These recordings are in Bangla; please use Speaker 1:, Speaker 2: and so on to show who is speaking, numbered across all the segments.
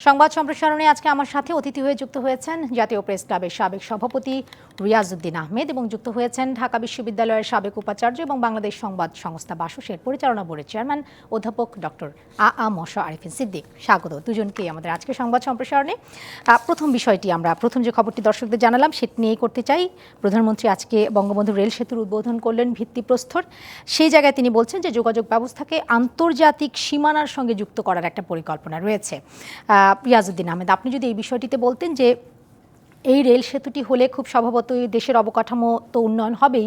Speaker 1: সংবাদ সম্প্রসারণে আজকে আমার সাথে অতিথি হয়ে যুক্ত হয়েছেন জাতীয় প্রেস ক্লাবের সাবেক সভাপতি রিয়াজউদ্দিন আহমেদ এবং যুক্ত হয়েছেন ঢাকা বিশ্ববিদ্যালয়ের সাবেক উপাচার্য এবং বাংলাদেশ সংবাদ সংস্থা বাসসের পরিচালনা বোর্ডের চেয়ারম্যান অধ্যাপক ডক্টর মশা আরিফিন সিদ্দিক। স্বাগত দুজনকেই আমাদের আজকে সংবাদ সম্প্রসারণে। প্রথম বিষয়টি আমরা প্রথম যে খবরটি দর্শকদের জানালাম সেটি নিয়েই করতে চাই। প্রধানমন্ত্রী আজকে বঙ্গবন্ধু রেল সেতুর উদ্বোধন করলেন ভিত্তিপ্রস্তর। সেই জায়গায় তিনি বলছেন যে যোগাযোগ ব্যবস্থাকে আন্তর্জাতিক সীমানার সঙ্গে যুক্ত করার একটা পরিকল্পনা রয়েছে। রিয়াজউদ্দিন আহমেদ, আপনি যদি এই বিষয়টিতে বলতেন যে এই রেল সেতুটি হলে খুব স্বভাবতই দেশের অবকাঠামো তো উন্নয়ন হবেই,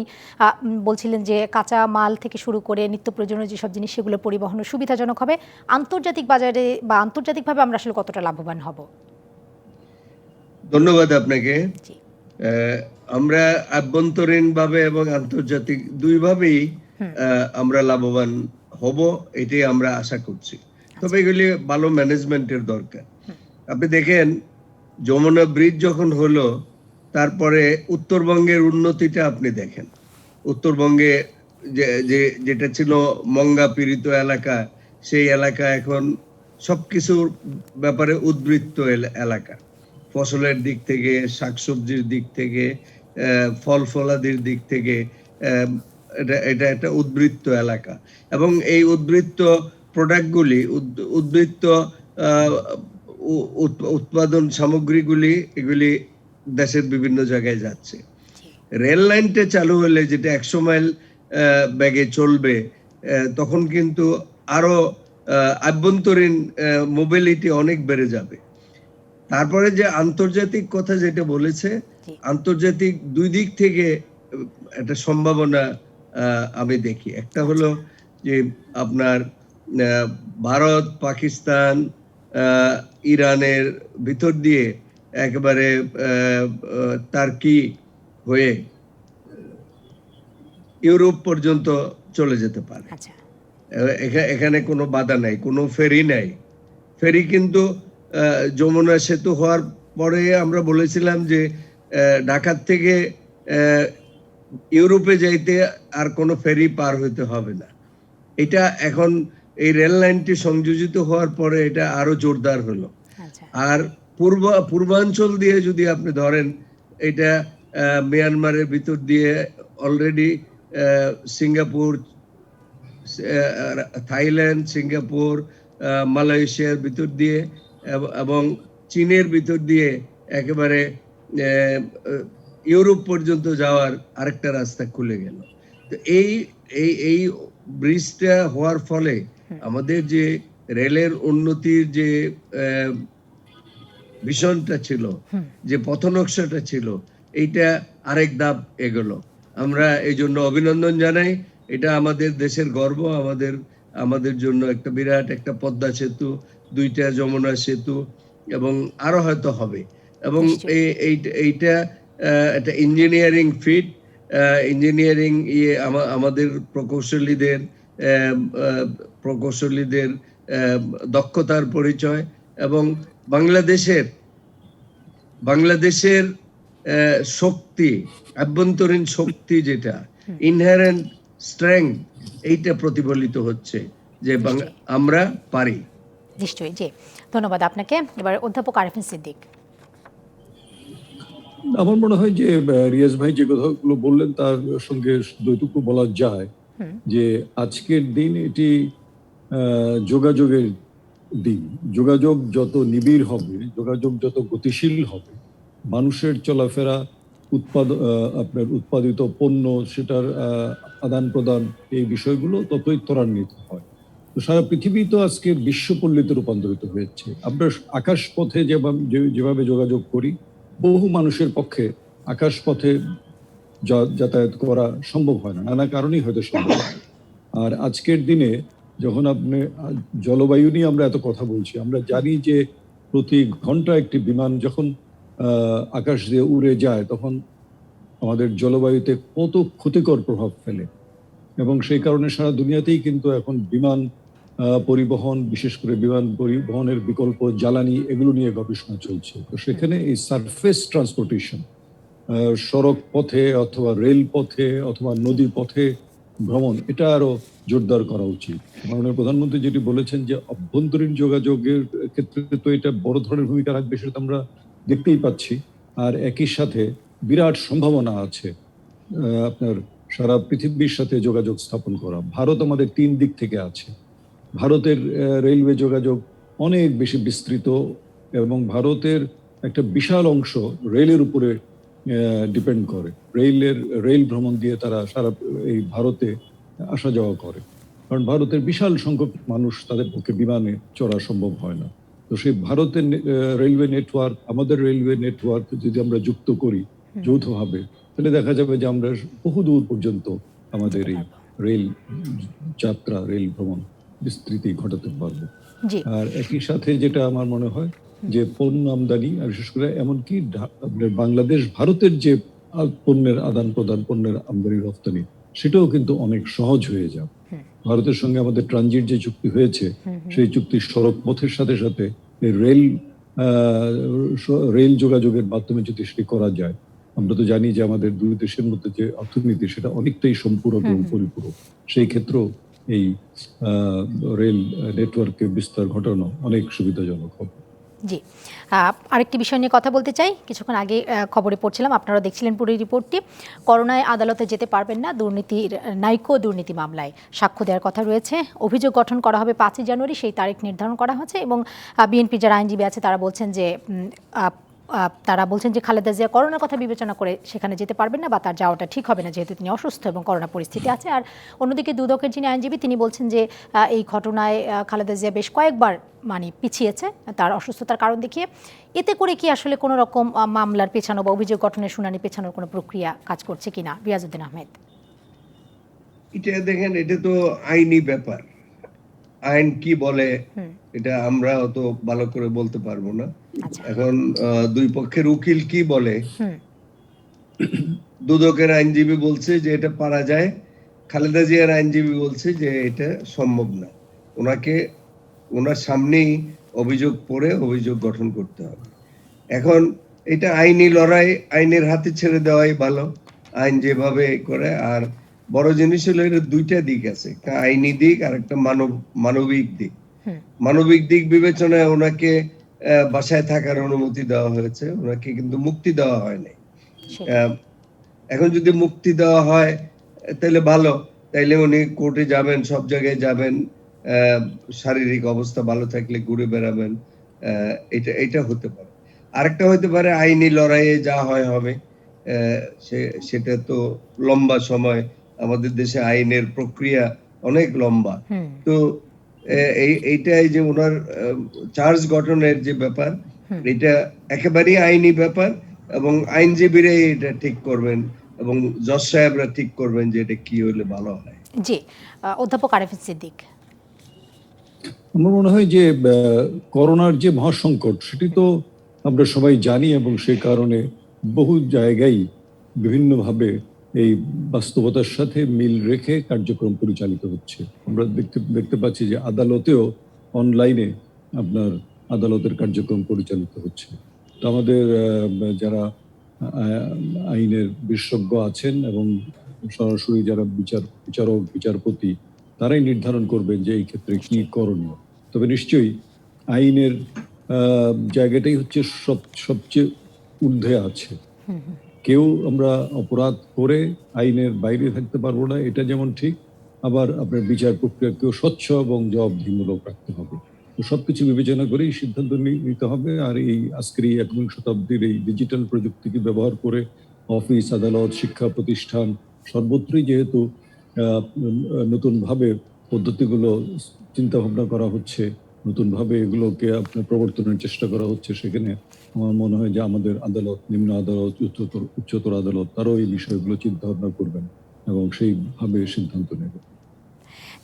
Speaker 1: বলছিলেন যে কাঁচা মাল থেকে শুরু করে নিত্য প্রয়োজনীয় যেসব জিনিস সেগুলো পরিবহনের সুবিধাজনক হবে, আন্তর্জাতিক বাজারে বা আন্তর্জাতিকভাবে আমরা আসলে কতটা লাভবান হব?
Speaker 2: ধন্যবাদ আপনাকে। আমরা আভ্যন্তরীণভাবে এবং আন্তর্জাতিক দুইভাবেই আমরা লাভবান হব, এটাই আমরা আশা করছি। তবে এগুলি ভালো ম্যানেজমেন্টের দরকার। আপনি দেখেন যমুনা ব্রিজ যখন হলো, তারপরে উত্তরবঙ্গের উন্নতিটা আপনি দেখেন। উত্তরবঙ্গে যেটা ছিল মঙ্গা পীড়িত এলাকা, সেই এলাকা এখন সবকিছুর ব্যাপারে উদ্বৃত্ত এলাকা। ফসলের দিক থেকে, শাকসবজির দিক থেকে, ফল ফলাদির দিক থেকে এটা একটা উদ্বৃত্ত এলাকা। এবং এই উদ্বৃত্ত প্রোডাক্টগুলি, উদ্বৃত্ত উৎপাদন সামগ্রীগুলি এগুলি দেশের বিভিন্ন জায়গায় যাচ্ছে। রেল লাইনটা চালু হলে, যেটা 100 মাইল বেগে চলবে, তখন কিন্তু আরো আভ্যন্তরীণ মোবিলিটি অনেক বেড়ে যাবে। তারপরে যে আন্তর্জাতিক কথা যেটা বলেছে, আন্তর্জাতিক দুই দিক থেকে একটা সম্ভাবনা আমি দেখি। একটা হলো যে আপনার ভারত, পাকিস্তান, ইরানের ভিতর দিয়ে একেবারে টার্কি হয়ে ইউরোপ পর্যন্ত চলে যেতে পারে। এখানে কোনো বাধা নাই, কোনো ফেরি নাই। ফেরি কিন্তু যমুনা সেতু হওয়ার পরে আমরা বলেছিলাম যে ঢাকা থেকে ইউরোপে যাইতে আর কোনো ফেরি পার হইতে হবে না। এটা এখন এই রেল লাইনটি সংযোজিত হওয়ার পরে এটা আরো জোরদার হলো। আর পূর্বাঞ্চল দিয়ে যদি আপনি ধরেন, এটা মিয়ানমারের ভিতর দিয়ে অলরেডি সিঙ্গাপুর, থাইল্যান্ড, সিঙ্গাপুর, মালয়েশিয়ার ভিতর দিয়ে এবং চীনের ভিতর দিয়ে একেবারে ইউরোপ পর্যন্ত যাওয়ার আরেকটা রাস্তা খুলে গেল। তো এই ব্রিজটা হওয়ার ফলে আমাদের যে রেলের উন্নতির যে ভিশনটা ছিল, যে পথনকশাটা ছিল, এইটা আরেক ধাপ এগোলো। আমরা এই জন্য অভিনন্দন জানাই। এটা আমাদের দেশের গর্ব, আমাদের জন্য একটা বিরাট একটা পদ্মা সেতু, 2টা যমুনা সেতু, এবং আরো হয়তো হবে। এবং এইটা একটা ইঞ্জিনিয়ারিং ফিট, ইঞ্জিনিয়ারিং আমাদের প্রকৌশলীদের দক্ষতার পরিচয়, এবং বাংলাদেশের শক্তি, আভ্যন্তরীণ শক্তি, যেটা ইনহেরেন্ট স্ট্রেংথ, এইটা প্রতিফলিত হচ্ছে যে আমরা পারি।
Speaker 1: নিশ্চয়ই, জি, ধন্যবাদ আপনাকে। এবার অধ্যাপক আরিফিন সিদ্দিক।
Speaker 3: আমার মনে হয় যে রিয়াজ ভাই যে কথাগুলো বললেন তার সঙ্গে দুইটুকু বলা যায় যে আজকের দিন এটি যোগাযোগের দিন। যোগাযোগ যত নিবিড় হবে, যোগাযোগ যত গতিশীল হবে, মানুষের চলাফেরা, আপনার উৎপাদিত পণ্য, সেটার আদান প্রদান, এই বিষয়গুলো ততই ত্বরান্বিত হয়। তো সারা পৃথিবী তো আজকে বিশ্বপল্লীতে রূপান্তরিত হয়েছে। আমরা আকাশ পথে যেভাবে যোগাযোগ করি, বহু মানুষের পক্ষে আকাশ পথে যাতায়াত করা সম্ভব হয় না, নানা কারণেই হয়তো সম্ভব হয়। আর আজকের দিনে যখন আপনি জলবায়ু নিয়ে আমরা এত কথা বলছি, আমরা জানি যে প্রতি ঘন্টা একটি বিমান যখন আকাশ দিয়ে উড়ে যায়, তখন আমাদের জলবায়ুতে কত ক্ষতিকর প্রভাব ফেলে। এবং সেই কারণে সারা দুনিয়াতেই কিন্তু এখন বিমান পরিবহন, বিশেষ করে বিমান পরিবহনের বিকল্প জ্বালানি, এগুলো নিয়ে গবেষণা চলছে। তো সেখানে এই সারফেস ট্রান্সপোর্টেশন, সড়ক পথে অথবা রেল পথে অথবা নদী পথে ভ্রমণ এটা আরো জোরদার করা উচিত। মাননীয় প্রধানমন্ত্রী যেটি বলেছেন যে অভ্যন্তরীণ যোগাযোগের ক্ষেত্রে তো এটা বড় ধরনের ভূমিকা রাখবে, সেটা আমরা দেখতেই পাচ্ছি। আর একই সাথে বিরাট সম্ভাবনা আছে আপনার সারা পৃথিবীর সাথে যোগাযোগ স্থাপন করা। ভারত আমাদের 3 দিক থেকে আছে। ভারতের রেলওয়ে যোগাযোগ অনেক বেশি বিস্তৃত এবং ভারতের একটা বিশাল অংশ রেলের উপরে ডিপেন্ড করে। রেল ভ্রমণ দিয়ে তারা সারা এই ভারতে আসা যাওয়া করে, কারণ ভারতের বিশাল সংখ্যক মানুষ, তাদের পক্ষে বিমানে চড়া সম্ভব হয় না। তো সেই ভারতের রেলওয়ে নেটওয়ার্ক, আমাদের রেলওয়ে নেটওয়ার্ক যদি আমরা যুক্ত করি যৌথভাবে, তাহলে দেখা যাবে যে আমরা বহুদূর পর্যন্ত আমাদের এই রেল যাত্রা, রেল ভ্রমণ বিস্তৃতি ঘটাতে পারবো।
Speaker 1: জি
Speaker 3: আর একই সাথে যেটা আমার মনে হয় যে পণ্য আমদানি, আর বিশেষ করে এমনকি আপনার বাংলাদেশ ভারতের যে পণ্যের আদান প্রদান, পণ্যের আমদানি রপ্তানি, সেটাও কিন্তু অনেক সহজ হয়ে যাবে। ভারতের সঙ্গে আমাদের ট্রানজিট যে চুক্তি হয়েছে, সেই চুক্তির সড়ক পথের সাথে সাথে এই রেল যোগাযোগের মাধ্যমে যদি সেটি করা যায়, আমরা তো জানি যে আমাদের দুই দেশের মধ্যে যে অর্থনীতি সেটা অনেকটাই সম্পূরক এবং পরিপূরক। সেই ক্ষেত্রেও এই রেল নেটওয়ার্কের বিস্তার ঘটানো অনেক সুবিধাজনক হবে।
Speaker 1: জি আরেকটি বিষয় নিয়ে কথা বলতে চাই। কিছুক্ষণ আগে খবরে পড়ছিলাম, আপনারা দেখছিলেন পুরো রিপোর্টটি। করোনায় আদালতে যেতে পারবেন না নাইকো দুর্নীতি মামলায় সাক্ষ্য দেওয়ার কথা রয়েছে। অভিযোগ গঠন করা হবে 5ই জানুয়ারি, সেই তারিখ নির্ধারণ করা হয়েছে। এবং বিএনপি যারা আইনজীবী আছে তারা বলছেন যে খালেদা জিয়া করোনার কথা বিবেচনা করে সেখানে যেতে পারবেন না, বা তার যাওয়াটা ঠিক হবে না, যেহেতু তিনি অসুস্থ এবং করোনা পরিস্থিতি আছে। আর অন্যদিকে দুদকের যিনি আইনজীবী, তিনি বলছেন যে এই ঘটনায় খালেদা জিয়া বেশ কয়েকবার পিছিয়েছে তার অসুস্থতার কারণ দেখিয়ে। এতে করে কি আসলে কোনো রকম মামলার পেছানো বা অভিযোগ গঠনের শুনানি পেছানোর কোনো প্রক্রিয়া কাজ করছে কিনা, রিয়াজউদ্দিন আহমেদ?
Speaker 2: এটা দেখেন, এটা তো আইনি ব্যাপার। আইন কি বলে এটা আমরা অত ভালো করে বলতে পারবো না। এখন দুই পক্ষের উকিল কি বলে, দুদকের আইনজীবী বলছে যে এটা পারা যায়, খালেদা জিয়ার আইনজীবী বলছে যে এটা সম্ভব না, ওনার সামনেই অভিযোগ পড়ে অভিযোগ গঠন করতে হবে। এখন এটা আইনি লড়াই, আইনের হাতে ছেড়ে দেওয়াই ভালো, আইন যেভাবে করে। আর বড় জিনিস হলো এর দুইটা দিক আছে, একটা আইনি দিক আর একটা মানবিক দিক। মানবিক দিক বিবেচনায় ওনাকে বাসায় থাকার অনুমতি দেওয়া হয়েছে, ওনাকে কিন্তু মুক্তি দেওয়া হয়নি। এখন যদি মুক্তি দেওয়া হয় তাহলে ভালো, তাইলে উনি কোর্টে যাবেন, সব জায়গায় যাবেন, শারীরিক অবস্থা ভালো থাকলে ঘুরে বেড়াবেন, এটা হতে পারে। আরেকটা হতে পারে আইনি লড়াইয়ে যা হয় হবে, সেটা তো লম্বা সময়, আমাদের দেশে আইনের প্রক্রিয়া অনেক লম্বা। তো এইটাই যে ওনার চার্জ গঠনের যে ব্যাপার, এটা একেবারেই আইনি ব্যাপার, এবং আইনজীবীরাই এটা ঠিক করবেন এবং জজ সাহেবরা ঠিক করবেন যে এটা কি হলে ভালো হয়।
Speaker 1: জি অধ্যাপক আরিফ সিদ্দিক,
Speaker 3: আমার মনে হয় যে করোনার যে মহাসংকট, সেটি তো আমরা সবাই জানি, এবং সেই কারণে বহু জায়গায় বিভিন্নভাবে এই বাস্তবতার সাথে মিল রেখে কার্যক্রম পরিচালিত হচ্ছে। আমরা দেখতে পাচ্ছি যে আদালতেও অনলাইনে আপনার আদালতের কার্যক্রম পরিচালিত হচ্ছে। তো আমাদের যারা আইনের বিশেষজ্ঞ আছেন এবং সরাসরি যারা বিচারক, বিচারপতি, তারাই নির্ধারণ করবেন যে এই ক্ষেত্রে কি করণীয়। তবে নিশ্চয়ই আইনের জায়গাটাই হচ্ছে সবচেয়ে ঊর্ধ্বে আছে। কেউ আমরা অপরাধ করে আইনের বাইরে থাকতে পারবো না, এটা যেমন ঠিক। আবার আপনার বিচার প্রক্রিয়াকেও স্বচ্ছ এবং জবাবদিহিমূলক রাখতে হবে। তো সবকিছু বিবেচনা করেই সিদ্ধান্ত নিতে হবে। আর এই আজকের এই 21 শতাব্দীর এই ডিজিটাল প্রযুক্তিকে ব্যবহার করে অফিস, আদালত, শিক্ষা প্রতিষ্ঠান সর্বত্রই যেহেতু নতুনভাবে পদ্ধতিগুলো চিন্তা ভাবনা করা হচ্ছে, নতুনভাবে এগুলোকে আপনার প্রবর্তনের চেষ্টা করা হচ্ছে, সেখানে আমার মনে হয় যে আমাদের আদালত, নিম্ন আদালত, উচ্চতর আদালত, তারাও এই বিষয়গুলো চিন্তা ভাবনা করবেন এবং সেইভাবে সিদ্ধান্ত নেবেন।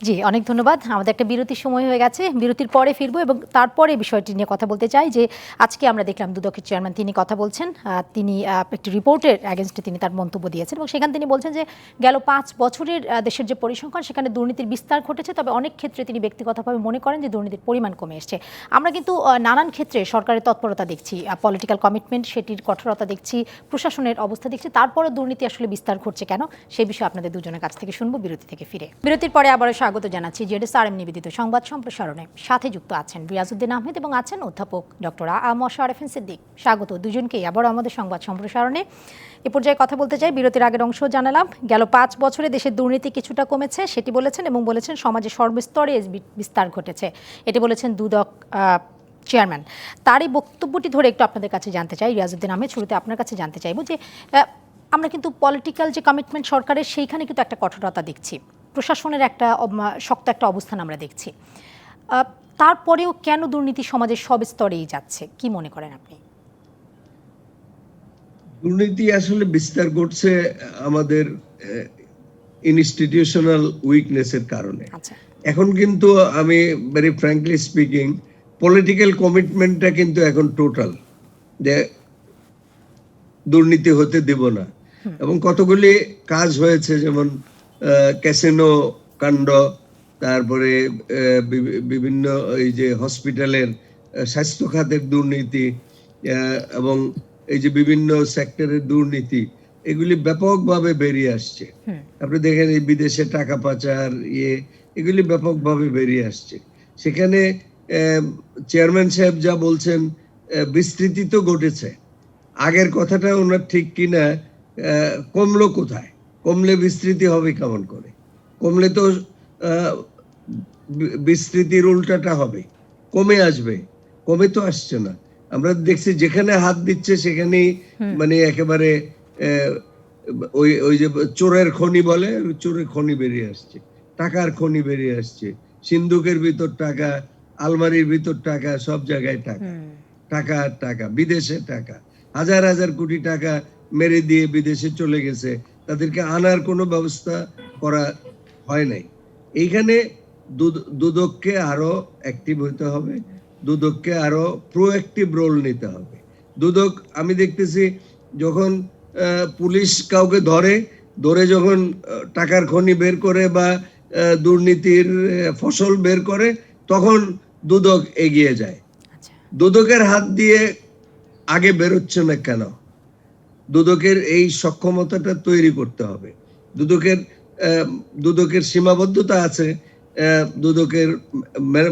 Speaker 1: জি, অনেক ধন্যবাদ। আমাদের একটা বিরতির সময় হয়ে গেছে। বিরতির পরে ফিরবো এবং তারপরে বিষয়টি নিয়ে কথা বলতে চাই যে আজকে আমরা দেখলাম দুদকের চেয়ারম্যান তিনি কথা বলছেন। তিনি একটি রিপোর্টের এগেইনস্টে তিনি তার মন্তব্য দিয়েছেন এবং সেখানে তিনি বলছেন যে গেল ৫ বছরের দেশের যে পরিসংখ্যান সেখানে দুর্নীতির বিস্তার ঘটেছে, তবে অনেক ক্ষেত্রে তিনি ব্যক্তিগতভাবে মনে করেন যে দুর্নীতির পরিমাণ কমে এসছে। আমরা কিন্তু নানান ক্ষেত্রে সরকারের তৎপরতা দেখছি, পলিটিক্যাল কমিটমেন্ট সেটির কঠোরতা দেখছি, প্রশাসনের অবস্থা দেখছি, তারপরে দুর্নীতি আসলে বিস্তার ঘটছে কেন সেই বিষয়ে আপনাদের দুজনের কাছ থেকে শুনবো বিরতি থেকে ফিরে। বিরতির পরে আবারও স্বাগত জানাচ্ছি জেডএসআরএম নিবেদিত সংবাদ সম্প্রসারণে। সাথে যুক্ত আছেন রিয়াজউদ্দিন আহমেদ এবং আছেন অধ্যাপক ডক্টর মোশাররফ সিদ্দিক। স্বাগত দুজনকেই আবারও আমাদের সংবাদ সম্প্রসারণে। এ পর্যায়ে কথা বলতে চাই, বিরতির আগের অংশ জানালাম গেল ৫ বছরে দেশের দুর্নীতি কিছুটা কমেছে সেটি বলেছেন এবং বলেছেন সমাজের সর্বস্তরে বিস্তার ঘটেছে, এটি বলেছেন দুদক চেয়ারম্যান। তার এই বক্তব্যটি ধরে একটু আপনাদের কাছে জানতে চাই রিয়াজউদ্দিন আহমেদ, শুরুতে আপনার কাছে জানতে চাইব যে আমরা কিন্তু পলিটিক্যাল যে কমিটমেন্ট সরকারের সেইখানে কিন্তু একটা কঠোরতা দেখছি, প্রশাসনের একটা শক্ত একটা অবস্থান আমরা দেখছি, তারপরেও কেন দুর্নীতি সমাজের সব স্তরেই যাচ্ছে, কি মনে করেন আপনি?
Speaker 2: দুর্নীতি আসলে বিস্তার ঘটছে আমাদের ইনস্টিটিউশনাল উইকনেসের কারণে।
Speaker 1: আচ্ছা,
Speaker 2: এখন কিন্তু আমি ভেরি ফ্র্যাঙ্কলি স্পিকিং পলিটিক্যাল কমিটমেন্টটা কিন্তু এখন টোটাল, যে দুর্নীতি হতে দেব না, এবং কতগুলি কাজ হয়েছে, যেমন ক্যাসিনো কাণ্ড, তারপরে বিভিন্ন এই যে হসপিটালের স্বাস্থ্য খাতের দুর্নীতি, এবং এই যে বিভিন্ন সেক্টরের দুর্নীতি, এগুলি ব্যাপকভাবে বেরিয়ে আসছে। আপনি দেখেন এই বিদেশে টাকা পাচার এগুলি ব্যাপকভাবে বেরিয়ে আসছে। সেখানে চেয়ারম্যান সাহেব যা বলছেন বিস্তৃতি তো ঘটেছে, আগের কথাটা ওনার ঠিক কিনা, কমলো কোথায়? কমলে বিস্তৃতি হবে কেমন করে? কমলে তো বিস্তৃতির উল্টাটা হবে, কমে আসবে, কমে তো আসছে না। আমরা দেখছি যেখানে হাত দিচ্ছে সেখানেই মানে একেবারে ওই যে চোরের খনি বলে, চোরের খনি বেরিয়ে আসছে, টাকার খনি বেরিয়ে আসছে, সিন্ধুকের ভিতর টাকা, আলমারির ভিতর টাকা, সব জায়গায় টাকা, টাকা আর টাকা, বিদেশে টাকা, হাজার হাজার কোটি টাকা মেরে দিয়ে বিদেশে চলে গেছে, তাদেরকে আনার কোনো ব্যবস্থা করা হয় নাই। এইখানে দুদককে আরো অ্যাক্টিভ হতে হবে, দুদককে আরো প্রোঅ্যাক্টিভ রোল নিতে হবে। দুদক, আমি দেখতেছি যখন পুলিশ কাউকে ধরে যখন টাকার খনি বের করে বা দুর্নীতির ফসল বের করে, তখন দুদক এগিয়ে যায়। দুদকের হাত দিয়ে আগে বেরোচ্ছে না কেন? দুদকের এই সক্ষমতাটা তৈরি করতে হবে। দুদকের সীমাবদ্ধতা আছে, দুদকের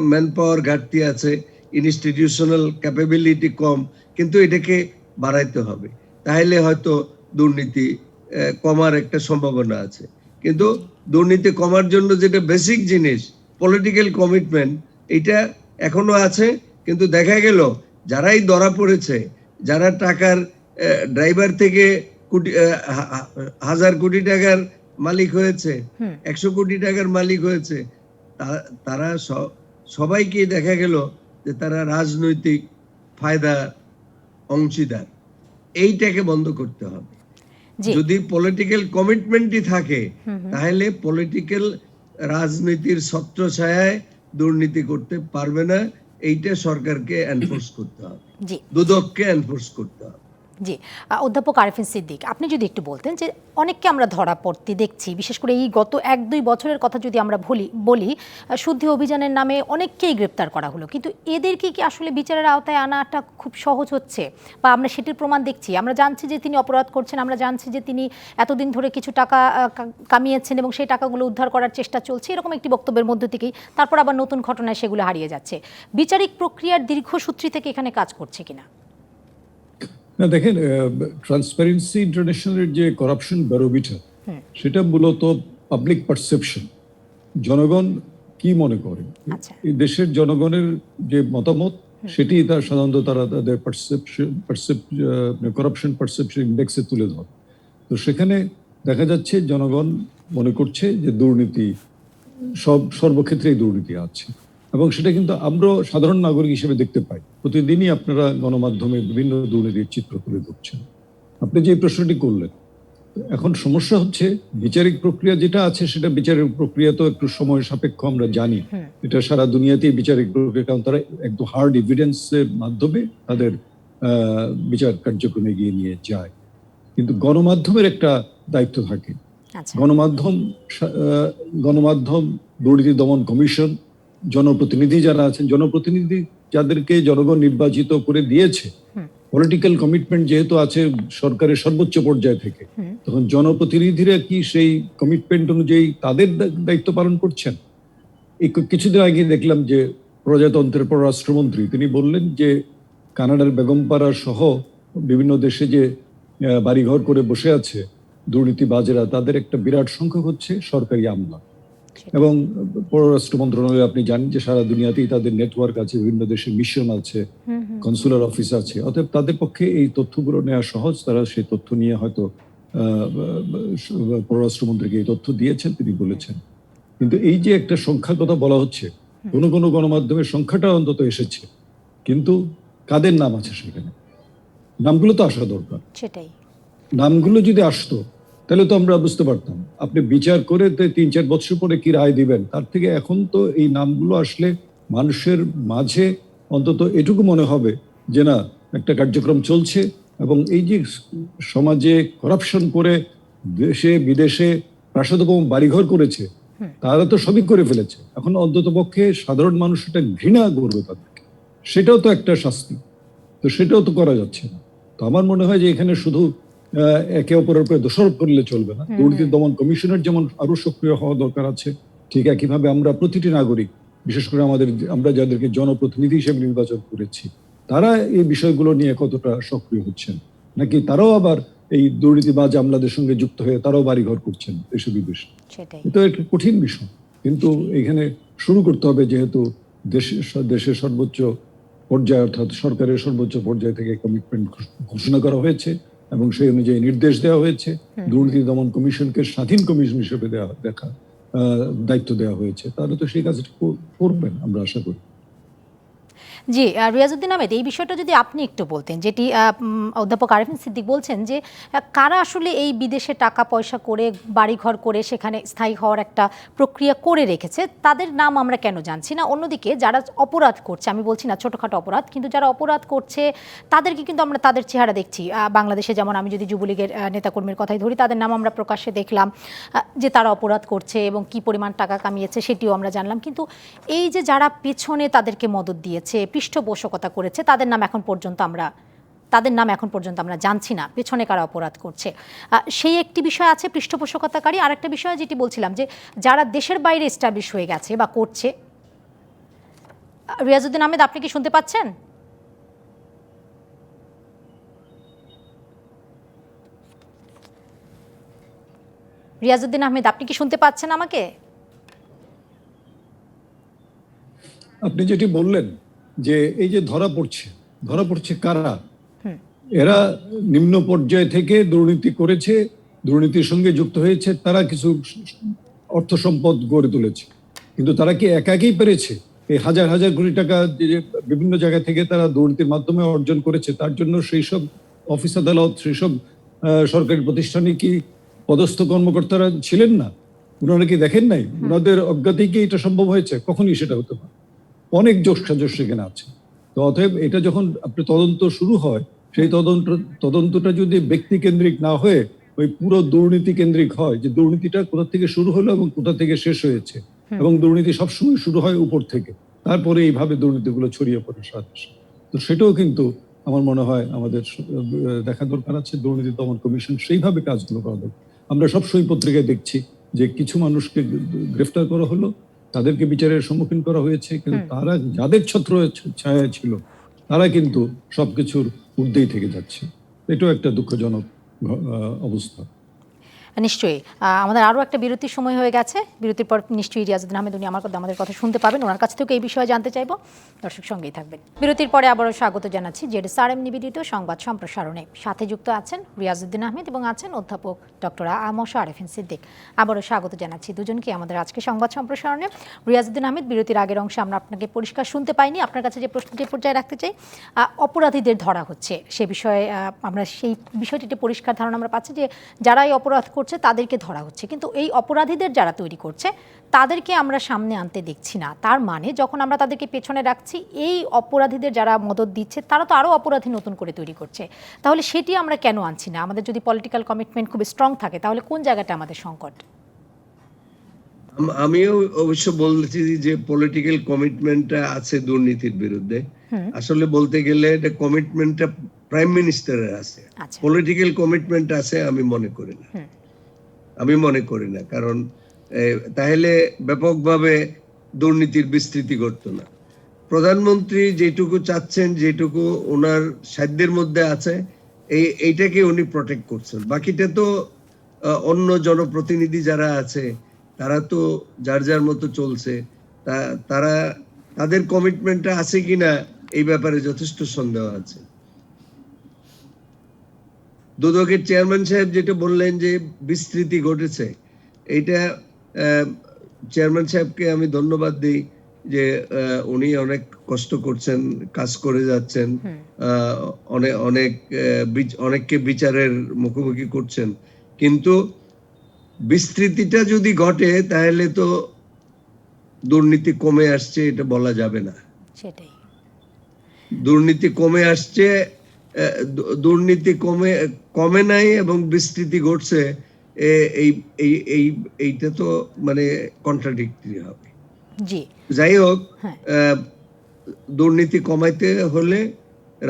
Speaker 2: ম্যান পাওয়ার ঘাটতি আছে, ইনস্টিটিউশনাল ক্যাপাবিলিটি কম, কিন্তু এটাকে বাড়াইতে হবে, তাহলে হয়তো দুর্নীতি কমার একটা সম্ভাবনা আছে। কিন্তু দুর্নীতি কমার জন্য যেটা বেসিক জিনিস পলিটিক্যাল কমিটমেন্ট, এটা এখনো আছে, কিন্তু দেখা গেল যারাই ধরা পড়েছে, যারা টাকার ড্রাইভার থেকে হাজার কোটি টাকার মালিক হয়েছে, 100 কোটি টাকার মালিক হয়েছে, তারা সবাইকে দেখা গেল যে তারা রাজনৈতিক ফায়দা অংশীদার। এইটাকে বন্ধ করতে হবে। যদি পলিটিক্যাল কমিটমেন্টই থাকে, তাহলে পলিটিক্যাল রাজনীতির ছত্রছায়ায় দুর্নীতি করতে পারবে না। এইটা সরকারকে এনফোর্স করতে হবে, দুদককে এনফোর্স করতে হবে।
Speaker 1: জি, অধ্যাপক আরেফিন সিদ্দিক, আপনি যদি একটু বলতেন যে অনেককে আমরা ধরা পড়তে দেখছি, বিশেষ করে এই গত 1-2 বছরের কথা যদি আমরা বলি, শুদ্ধি অভিযানের নামে অনেককেই গ্রেপ্তার করা হলো, কিন্তু এদেরকে কি আসলে বিচারের আওতায় আনাটা খুব সহজ হচ্ছে, বা আমরা সেটির প্রমাণ দেখছি? আমরা জানছি যে তিনি অপরাধ করছেন, আমরা জানছি যে তিনি এতদিন ধরে কিছু টাকা কামিয়েছেন এবং সেই টাকাগুলো উদ্ধার করার চেষ্টা চলছে, এরকম একটি বক্তব্যের মধ্য থেকেই তারপর আবার নতুন ঘটনায় সেগুলো হারিয়ে যাচ্ছে। বিচারিক প্রক্রিয়ার দীর্ঘসূত্রী থেকে এখানে কাজ করছে কিনা?
Speaker 3: না, দেখেন, ট্রান্সপারেন্সি ইন্টারন্যাশনালের যে করাপশন ব্যারোমিটার, সেটা মূলত পাবলিক পারসেপশন, জনগণ কি মনে করে, এই দেশের জনগণের যে মতামত, সেটি তার সাধারণত তারা তাদের করাপশন পারসেপশন ইন্ডেক্সে তুলে ধরে। তো সেখানে দেখা যাচ্ছে জনগণ মনে করছে যে দুর্নীতি সর্বক্ষেত্রেই দুর্নীতি আছে, এবং সেটা কিন্তু আমরা সাধারণ নাগরিক হিসেবে দেখতে পাই। প্রতিদিনই আপনারা গণমাধ্যমে বিভিন্ন দুর্নীতির চিত্র তুলে ধরছেন। আপনি যে প্রশ্নটি করলেন, এখন সমস্যা হচ্ছে বিচারিক প্রক্রিয়া যেটা আছে সেটা বিচারিক প্রক্রিয়া তো একটু সময় সাপেক্ষ, আমরা জানি এটা সারা দুনিয়াতেই বিচারিক প্রক্রিয়া, কারণ তারা একদম হার্ড এভিডেন্সের মাধ্যমে তাদের বিচার কার্যক্রমে এগিয়ে নিয়ে যায়। কিন্তু গণমাধ্যমের একটা দায়িত্ব থাকে।
Speaker 1: আচ্ছা,
Speaker 3: গণমাধ্যম, দুর্নীতি দমন কমিশন, জনপ্রতিনিধি যারা আছেন, জনপ্রতিনিধি যাদেরকে জনগণ নির্বাচিত করে দিয়েছে, পলিটিক্যাল কমিটমেন্ট যেহেতু আছে সরকারের সর্বোচ্চ পর্যায় থেকে, তখন জনপ্রতিনিধিরা কি সেই কমিটমেন্ট অনুযায়ী তাদের দায়িত্ব পালন করছেন? এই কিছুদিন আগে দেখলাম যে প্রজাতন্ত্রের পররাষ্ট্রমন্ত্রী তিনি বললেন যে কানাডার বেগমপাড়া সহ বিভিন্ন দেশে যে বাড়িঘর করে বসে আছে দুর্নীতিবাজেরা, তাদের একটা বিরাট সংখ্যক হচ্ছে সরকারি আমলা। এবং পররাষ্ট্র মন্ত্রণালয় আপনি জানেন যে সারা দুনিয়াতেই তাদের নেটওয়ার্ক আছে, বিভিন্ন দেশে মিশন আছে, কনসুলার অফিস আছে। অতএব তাদের পক্ষে এই তথ্যগুলো নেওয়া সহজ। তারা সেই তথ্য নিয়ে হয়তো পররাষ্ট্রমন্ত্রীকে এই তথ্য দিয়েছেন, তিনি বলেছেন। কিন্তু এই যে একটা সংখ্যার কথা বলা হচ্ছে, কোনো কোনো গণমাধ্যমের সংখ্যাটা অন্তত এসেছে, কিন্তু কাদের নাম আছে সেখানে? নামগুলো তো আসা দরকার।
Speaker 1: সেটাই,
Speaker 3: নামগুলো যদি আসতো তাহলে তো আমরা বুঝতে পারতাম। আপনি বিচার করে 3-4 বছর পরে কি রায় দিবেন, তার থেকে এখন তো এই নামগুলো আসলে মানুষের মাঝে অন্তত এটুকু মনে হবে যে না, একটা কার্যক্রম চলছে। এবং এই যে সমাজে করাপশন করে দেশে বিদেশে প্রাসাদোপম বাড়িঘর করেছে, তারা তো সবই করে ফেলেছে। এখন অন্তত পক্ষে সাধারণ মানুষ এটা ঘৃণা করবে তাদেরকে, সেটাও তো একটা শাস্তি। তো সেটাও তো করা যাচ্ছে না। তো আমার মনে হয় যে এখানে শুধু একে অপরের উপরে দোষারোপ করলে চলবে না। দুর্নীতি দমন কমিশনের যেমন আরো সক্রিয় হওয়া দরকার আছে, ঠিক একইভাবে আমরা প্রতিটি নাগরিক, বিশেষ করে আমরা যাদেরকে জনপ্রতিনিধি হিসেবে নির্বাচন করেছি, তারা এই বিষয়গুলো নিয়ে কতটা সক্রিয় হচ্ছেন, নাকি তারাও আবার এই দুর্নীতিবাজ আমলাদের সঙ্গে যুক্ত হয়ে তারাও বাড়িঘর করছেন দেশে বিদেশে। এটা একটা কঠিন বিষয়। কিন্তু এখানে শুরু করতে হবে, যেহেতু দেশের সর্বোচ্চ পর্যায়ে অর্থাৎ সরকারের সর্বোচ্চ পর্যায় থেকে কমিটমেন্ট ঘোষণা করা হয়েছে এবং সেই অনুযায়ী নির্দেশ দেওয়া হয়েছে। দুর্নীতি দমন কমিশনকে স্বাধীন কমিশন হিসেবে দায়িত্ব দেওয়া হয়েছে, তাহলে তো সেই কাজটা করবেন আমরা আশা করি।
Speaker 1: জি, রিয়াজউদ্দিন আহমেদ, এই বিষয়টা যদি আপনি একটু বলতেন, যেটি অধ্যাপক আরেফিন সিদ্দিক বলছেন যে কারা আসলে এই বিদেশে টাকা পয়সা করে বাড়িঘর করে সেখানে স্থায়ী হওয়ার একটা প্রক্রিয়া করে রেখেছে, তাদের নাম আমরা কেন জানছি না? অন্যদিকে যারা অপরাধ করছে, আমি বলছি না ছোটোখাটো অপরাধ, কিন্তু যারা অপরাধ করছে তাদেরকে কিন্তু আমরা তাদের চেহারা দেখছি। বাংলাদেশে যেমন আমি যদি যুবলীগের নেতাকর্মীর কথাই ধরি, তাদের নাম আমরা প্রকাশ্যে দেখলাম যে তারা অপরাধ করছে এবং কি পরিমাণ টাকা কামিয়েছে সেটিও আমরা জানলাম। কিন্তু এই যে যারা পেছনে তাদেরকে মদত দিয়েছে, পৃষ্ঠপোষকতা করেছে, তাদের নাম এখন পর্যন্ত আমরা জানছি না পেছনে কারা অপরাধ করছে। সেই একটি বিষয় আছে পৃষ্ঠপোষকতাকারী। আরেকটা বিষয় যেটি বলছিলাম যে যারা দেশের বাইরে এস্টাবলিশ হয়ে গেছে বা করছে। রিয়াজউদ্দিন আহমেদ, আপনি কি শুনতে পাচ্ছেন? রিয়াজউদ্দিন আহমেদ, আপনি কি শুনতে পাচ্ছেন আমাকে?
Speaker 3: আপনি যেটি বললেন যে এই যে ধরা পড়ছে কারা? এরা নিম্ন পর্যায় থেকে দুর্নীতি করেছে, দুর্নীতির সঙ্গে যুক্ত হয়েছে, তারা কিছু অর্থ সম্পদ গড়ে তুলেছে। কিন্তু তারা কি একাই পেরেছে? এই হাজার হাজার কোটি টাকা যে বিভিন্ন জায়গা থেকে তারা দুর্নীতির মাধ্যমে অর্জন করেছে, তার জন্য সেই সব অফিস আদালত, সেই সব সরকারি প্রতিষ্ঠানে কি পদস্থ কর্মকর্তারা ছিলেন না? ওনারা কি দেখেন নাই? ওনাদের অজ্ঞাতেই কি এটা সম্ভব হয়েছে? কখনই সেটা হতে পারে। অনেক জোশ সাজস সেখানে আছে। তো অতএব এটা যখন আপনি তদন্ত শুরু হয়, সেই তদন্তটা যদি ব্যক্তি কেন্দ্রিক না হয়ে ওই পুরো দুর্নীতি কেন্দ্রিক হয়, যে দুর্নীতিটা কোথা থেকে শুরু হলো এবং কোথা থেকে শেষ হয়েছে, এবং দুর্নীতি সবসময় শুরু হয় উপর থেকে, তারপরে এইভাবে দুর্নীতিগুলো ছড়িয়ে পড়ে সারা দেশে। তো সেটাও কিন্তু আমার মনে হয় আমাদের দেখা দরকার আছে। দুর্নীতি দমন কমিশন সেইভাবে কাজগুলো করা দরকার। আমরা সবসময় পত্রিকায় দেখছি যে কিছু মানুষকে গ্রেফতার করা হলো, তাদেরকে বিচারের সম্মুখীন করা হয়েছে, কিন্তু তারা যাদের ছত্র ছায়া ছিল তারা কিন্তু সবকিছুর ঊর্ধ্বেই থেকে যাচ্ছে। এটাও একটা দুঃখজনক অবস্থা।
Speaker 1: নিশ্চয়ই আমাদের আরও একটা বিরতির সময় হয়ে গেছে। বিরতির পর নিশ্চয়ই রিয়াজউদ্দিন আহমেদ উনি আমাদের কথা শুনতে পাবেন, ওনার কাছ থেকে এই বিষয়ে জানতে চাইব। দর্শক সঙ্গেই থাকবেন। বিরতির পরে আবারও স্বাগত জানাচ্ছি জেডএসআরএম নিবেদিত সংবাদ সম্প্রসারণে। সাথে যুক্ত আছেন রিয়াজউদ্দিন আহমেদ এবং আছেন অধ্যাপক ডক্টর মোশাররফ সিদ্দিক। আবারও স্বাগত জানাচ্ছি দুজনকে আমাদের আজকে সংবাদ সম্প্রসারণে। রিয়াজউদ্দিন আহমেদ, বিরতির আগের অংশে আমরা আপনাকে পরিষ্কার শুনতে পাইনি। আপনার কাছে যে প্রশ্নটি পর্যায়ে রাখতে চাই, অপরাধীদের ধরা হচ্ছে সে বিষয়ে আমরা সেই বিষয়টিতে পরিষ্কার ধারণা আমরা পাচ্ছি যে যারা এই অপরাধ করছে তাদেরকে ধরা হচ্ছে, কিন্তু এই অপরাধীদের যারা তৈরি করছে তাদেরকে আমরা সামনে আনতে দেখছি না। তার মানে যখন আমরা তাদেরকে পেছনে রাখছি, এই অপরাধীদের যারা মদত দিচ্ছে তারা তো আরও অপরাধী নতুন করে তৈরি করছে। তাহলে সেটি আমরা কেন আনছি না? আমাদের যদি পলিটিক্যাল কমিটমেন্ট খুব স্ট্রং থাকে তাহলে কোন জায়গাটা আমাদের সংকট?
Speaker 2: আমিও অবশ্য বলছি যে পলিটিক্যাল কমিটমেন্টটা আছে দুর্নীতির বিরুদ্ধে। আসলে বলতে গেলে এটা কমিটমেন্টটা প্রাইম মিনিস্টারের আছে, পলিটিক্যাল কমিটমেন্ট আছে আমি মনে করি না। কারণ তাহলে ব্যাপকভাবে দুর্নীতির বিস্তৃতি ঘটতো না। প্রধানমন্ত্রী যেটুকু চাচ্ছেন, যেটুকু ওনার সাধ্যের মধ্যে আছে, এইটাকে উনি প্রটেক্ট করছেন। বাকিটা তো অন্য জনপ্রতিনিধি যারা আছে তারা তো যার যার মতো চলছে। তারা তাদের কমিটমেন্টটা আছে কিনা এই ব্যাপারে যথেষ্ট সন্দেহ আছে। দুদকের চেয়ারম্যান সাহেব যেটা বললেন যে বিস্তৃতি ঘটেছে, এইটা চেয়ারম্যান সাহেবকে আমি ধন্যবাদ দিই যে উনি অনেক কষ্ট করছেন, কাজ করে যাচ্ছেন, অনেককে বিচারের মুখোমুখি করছেন। কিন্তু বিস্তৃতিটা যদি ঘটে তাহলে তো দুর্নীতি কমে আসছে এটা বলা যাবে না।
Speaker 1: সেটাই,
Speaker 2: দুর্নীতি কমে আসছে, দুর্নীতি কমে নাই এবং বিস্তৃতি ঘটছে, এইটা তো মানে কন্ট্রাডিক্টরি হবে।
Speaker 1: জি,
Speaker 2: যাই হোক, দুর্নীতি কমাইতে হলে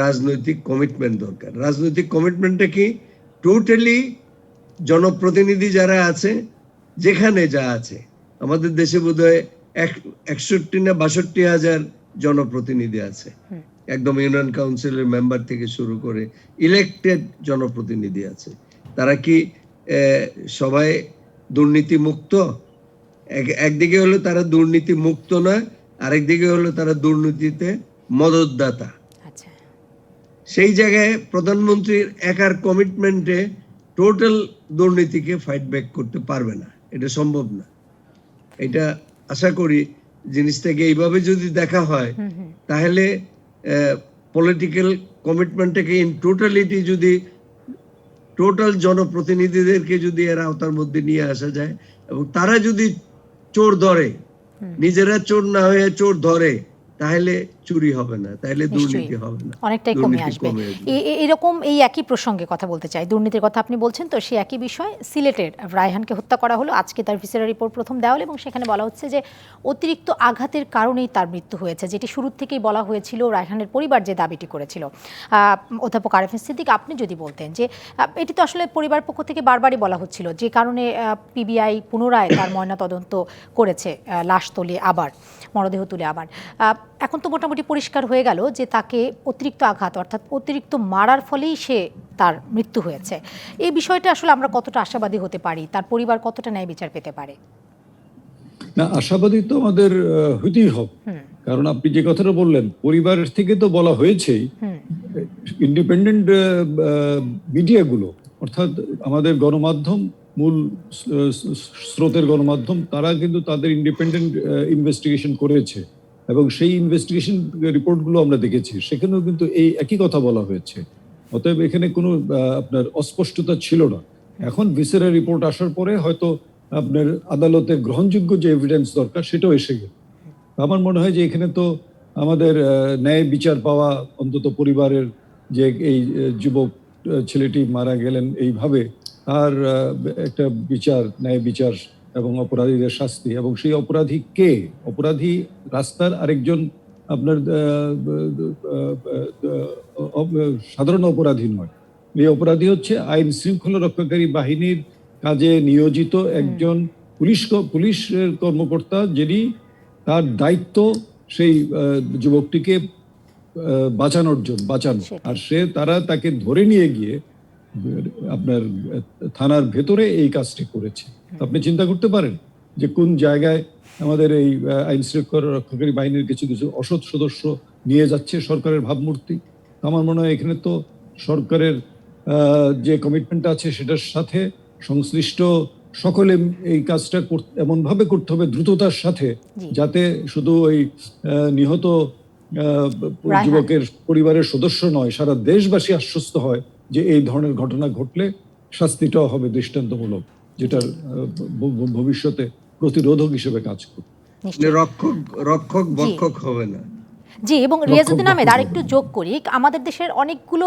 Speaker 2: রাজনৈতিক কমিটমেন্ট দরকার। রাজনৈতিক কমিটমেন্টটা কি? টোটালি জনপ্রতিনিধি যারা আছে, যেখানে যা আছে, আমাদের দেশে বোধহয় 61 না 62 হাজার জনপ্রতিনিধি আছে, একদম ইউনিয়ন কাউন্সিলের মেম্বার থেকে শুরু করে ইলেক্টেড জনপ্রতিনিধি আছে। তারা কি সবাই দুর্নীতি মুক্ত? একদিকে হলো তারা দুর্নীতি মুক্ত না, আরেকদিকে হলো তারা দুর্নীতিতে মদতদাতা। সেই জায়গায় প্রধানমন্ত্রীর একার কমিটমেন্টে টোটাল দুর্নীতিকে ফাইট ব্যাক করতে পারবে না, এটা সম্ভব না। এটা আশা করি জিনিসটাকে এইভাবে যদি দেখা হয় তাহলে পলিটিক্যাল কমিটমেন্টটাকে ইন টোটালিটি যদি টোটাল জনপ্রতিনিধিদেরকে যদি এর আওতার মধ্যে নিয়ে আসা যায় এবং তারা যদি চোর ধরে, নিজেরা চোর না হয়ে চোর ধরে, তাহলে চুরি হবে না, তাহলে দুর্নীতি হবে না,
Speaker 1: অনেকটাই কমে আসবে। এরকম এই একই প্রসঙ্গে কথা বলতে চাই, দুর্নীতির কথা আপনি বলছেন তো, সেই একই বিষয়। সিলেটের রায়হানকে হত্যা করা হলো, আজকে তার ভিসেরা রিপোর্ট প্রথম দেওয়া হলো এবং সেখানে বলা হচ্ছে যে অতিরিক্ত আঘাতের কারণেই তার মৃত্যু হয়েছে, যেটি শুরুর থেকেই বলা হয়েছিল। রায়হানের পরিবার যে দাবিটি করেছিল, অধ্যাপক আরেফিন সিদ্দিক আপনি যদি বলতেন যে এটি তো আসলে পরিবার পক্ষ থেকে বারবারই বলা হচ্ছিল, যে কারণে পিবিআই পুনরায় তার ময়নাতদন্ত করেছে, লাশ তুলে আবার মরদেহ তুলে আবার। এখন তো মোটামুটি পরিষ্কার হয়ে গেল যে তাকে অতিরিক্ত আঘাত অর্থাৎ অতিরিক্ত মারার ফলেই তার মৃত্যু হয়েছে। এই বিষয়টা আসলে আমরা কতটা আশাবাদী হতে পারি? তার পরিবার কতটা ন্যায় বিচার পেতে পারে?
Speaker 3: না, আশাবাদী তো আমাদের হইতেই হবে, কারণ আপনি যে কথাটা বললেন পরিবার থেকে তো বলা হয়েছেই। ইন্ডিপেন্ডেন্ট মিডিয়াগুলো, অর্থাৎ আমাদের গণমাধ্যম, মূল স্রোতের গণমাধ্যম, তারা কিন্তু তাদের ইন্ডিপেন্ডেন্ট ইনভেস্টিগেশন করেছে এবং সেই ইনভেস্টিগেশন রিপোর্টগুলো আমরা দেখেছি, সেখানেও কিন্তু এই একই কথা বলা হয়েছে। অতএব এখানে কোনো আপনার অস্পষ্টতা ছিল না। এখন ভিসেরা রিপোর্ট আসার পরে হয়তো আপনার আদালতে গ্রহণযোগ্য যে এভিডেন্স দরকার সেটাও এসে গেল। আমার মনে হয় যে এখানে তো আমাদের ন্যায় বিচার পাওয়া, অন্তত পরিবারের যে এই যুবক ছেলেটি মারা গেলেন এইভাবে, তার একটা বিচার, ন্যায় বিচার এবং অপরাধীদের শাস্তি। এবং সেই অপরাধী কে? অপরাধী রাস্তার আরেকজন আপনার সাধারণ অপরাধী নয়। এই অপরাধী হচ্ছে আইন শৃঙ্খলা রক্ষাকারী বাহিনীর কাজে নিয়োজিত একজন পুলিশের কর্মকর্তা, যিনি তার দায়িত্ব সেই যুবকটিকে বাঁচানো। আর তারা তাকে ধরে নিয়ে গিয়ে আপনার থানার ভেতরে এই কাজটি করেছে। আপনি চিন্তা করতে পারেন যে কোন জায়গায় আমাদের এই আইন শৃঙ্খলা রক্ষাকারী বাহিনীর কিছু কিছু অসৎ সদস্য নিয়ে যাচ্ছে সরকারের ভাবমূর্তি। আমার মনে হয় এখানে তো সরকারের যে কমিটমেন্ট আছে সেটার সাথে সংশ্লিষ্ট সকলে এই কাজটা এমন ভাবে করতে হবে দ্রুততার সাথে, যাতে শুধু ওই নিহত যুবকের পরিবারের সদস্য নয়, সারা দেশবাসী আশ্বস্ত হয় যে এই ধরনের ঘটনা ঘটলে শাস্তিটাও হবে দৃষ্টান্তমূলক, যেটার ভবিষ্যতে প্রতিরোধক হিসেবে কাজ করবে।
Speaker 2: রক্ষক ভক্ষক হবে না।
Speaker 1: জি, এবং রিয়াজউদ্দিন আহমেদ আরেকটু যোগ করি, আমাদের দেশের অনেকগুলো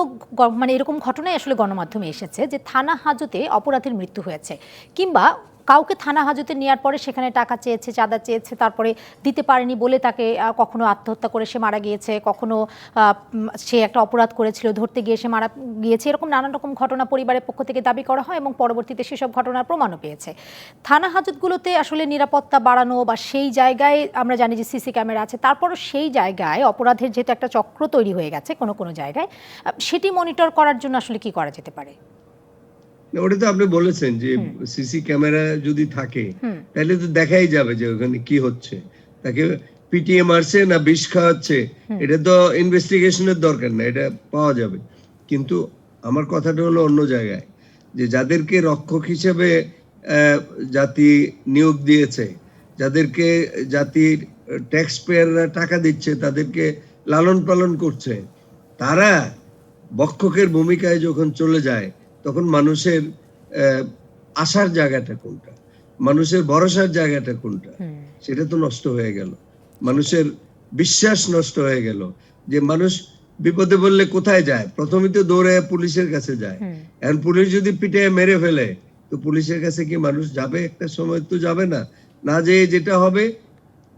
Speaker 1: মানে এরকম ঘটনাই আসলে গণমাধ্যমে এসেছে যে থানা হাজতে অপরাধীর মৃত্যু হয়েছে, কিংবা কাউকে থানা হাজতে নেওয়ার পরে সেখানে টাকা চেয়েছে, চাঁদা চেয়েছে, তারপরে দিতে পারেনি বলে তাকে কখনো আত্মহত্যা করে সে মারা গিয়েছে, কখনো সে একটা অপরাধ করেছিল ধরতে গিয়ে সে মারা গিয়েছে। এরকম নানান রকম ঘটনা পরিবারের পক্ষ থেকে দাবি করা হয় এবং পরবর্তীতে সেসব ঘটনার প্রমাণও পেয়েছে। থানা হাজতগুলোতে আসলে নিরাপত্তা বাড়ানো বা সেই জায়গায় আমরা জানি যে সিসি ক্যামেরা আছে, তারপরও সেই জায়গায় অপরাধের যেহেতু একটা চক্র তৈরি হয়ে গেছে কোনো কোনো জায়গায়, সেটি মনিটর করার জন্য আসলে কি করা যেতে পারে?
Speaker 2: ওটা তো আপনি বলেছেন যে সিসি ক্যামেরা যদি থাকে তাহলে তো দেখাই যাবে যে ওখানে কি হচ্ছে, তাকে পিটিএ মারছে না বিষ খাওয়াচ্ছে, এটা তো ইনভেস্টিগেশনের দরকার না, এটা পাওয়া যাবে। কিন্তু আমার কথাটা হলো অন্য জায়গায়, যে যাদেরকে রক্ষক হিসেবে জাতি নিয়োগ দিয়েছে, যাদেরকে জাতির ট্যাক্স পেয়াররা টাকা দিচ্ছে, তাদেরকে লালন পালন করছে, তারা ভক্ষকের ভূমিকায় যখন চলে যায় তখন মানুষের আশার জায়গাটা কোনটা, মানুষের ভরসার জায়গাটা কোনটা, সেটা তো নষ্ট হয়ে গেল। মানুষের বিশ্বাস নষ্ট হয়ে গেল, যে মানুষ বিপদে বললে কোথায় যায়, প্রথমে তো দৌড়ে পুলিশের কাছে যায়। এখন পুলিশ যদি পিটে মেরে ফেলে তো পুলিশের কাছে কি মানুষ যাবে? একটা সময় তো যাবে না, না যেয়ে যেটা হবে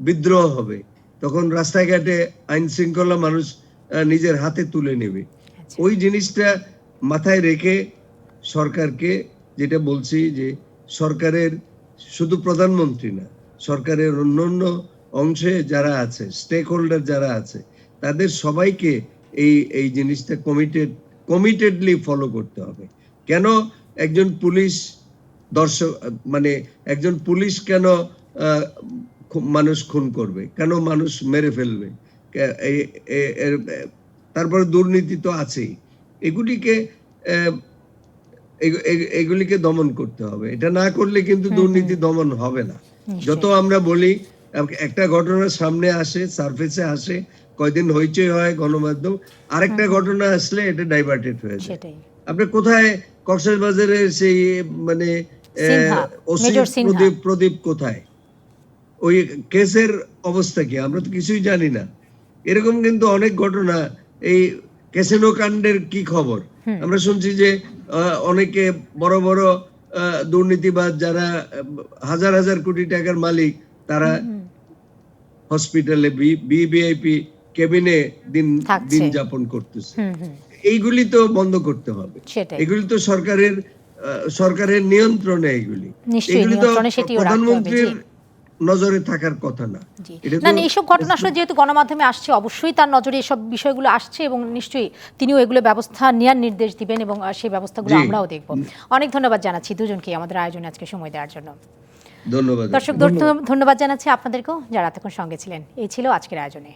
Speaker 2: বিদ্রোহ হবে, তখন রাস্তাঘাটে আইন শৃঙ্খলা মানুষ নিজের হাতে তুলে নেবে। ওই জিনিসটা মাথায় রেখে সরকারকে যেটা বলছি, যে সরকারের শুধু প্রধানমন্ত্রী না, সরকারের অন্যান্য অংশে যারা আছে, স্টেক হোল্ডার যারা আছে, তাদের সবাইকে এই জিনিসটা কমিটেডলি ফলো করতে হবে। কেন একজন পুলিশ একজন পুলিশ কেন মানুষ খুন করবে, কেন মানুষ মেরে ফেলবে? তারপরে দুর্নীতি তো আছেই, এগুলিকে দমন করতে হবে। এটা না করলে কিন্তু দুর্নীতি দমন হবে না। যত আমরা বলি একটা ঘটনা সামনে আসে, সারফেসে আসে, কয়দিন হইচই হয় গণমাধ্যম, আরেকটা ঘটনা আসলে এটা ডাইভার্টেড হয়ে যায়। আপনি কোথায় কক্সবাজারের সেই প্রদীপ কোথায়, ওই কেসের অবস্থা কি, আমরা তো কিছুই জানি না। এরকম কিন্তু অনেক ঘটনা, এই ক্যাসিনো কাণ্ডের কি খবর, আমরা শুনছি যে অনেকে বড় বড় দুর্নীতিবাজ যারা হাজার হাজার কোটি টাকার মালিক, তারা হসপিটালে ভিভিআইপি কেবিনে দিন যাপন করতেছে। এইগুলি তো বন্ধ করতে হবে, এগুলি তো সরকারের নিয়ন্ত্রণে, এগুলি তো প্রধানমন্ত্রীর নজরে থাকার কথা না।
Speaker 1: এইসব ঘটনা আসলে যেহেতু গণমাধ্যমে আসছে, অবশ্যই তার নজরে এসব বিষয়গুলো আসছে এবং নিশ্চয়ই তিনিও এগুলো ব্যবস্থা নেওয়ার নির্দেশ দিবেন এবং সেই ব্যবস্থাগুলো আমরাও দেখব। অনেক ধন্যবাদ জানাচ্ছি দুজনকে আমাদের আয়োজনে আজকে সময় দেওয়ার জন্য।
Speaker 2: ধন্যবাদ
Speaker 1: দর্শক, ধন্যবাদ জানাচ্ছি আপনাদেরকেও যারা এতক্ষণ সঙ্গে ছিলেন। এই ছিল আজকের আয়োজনে।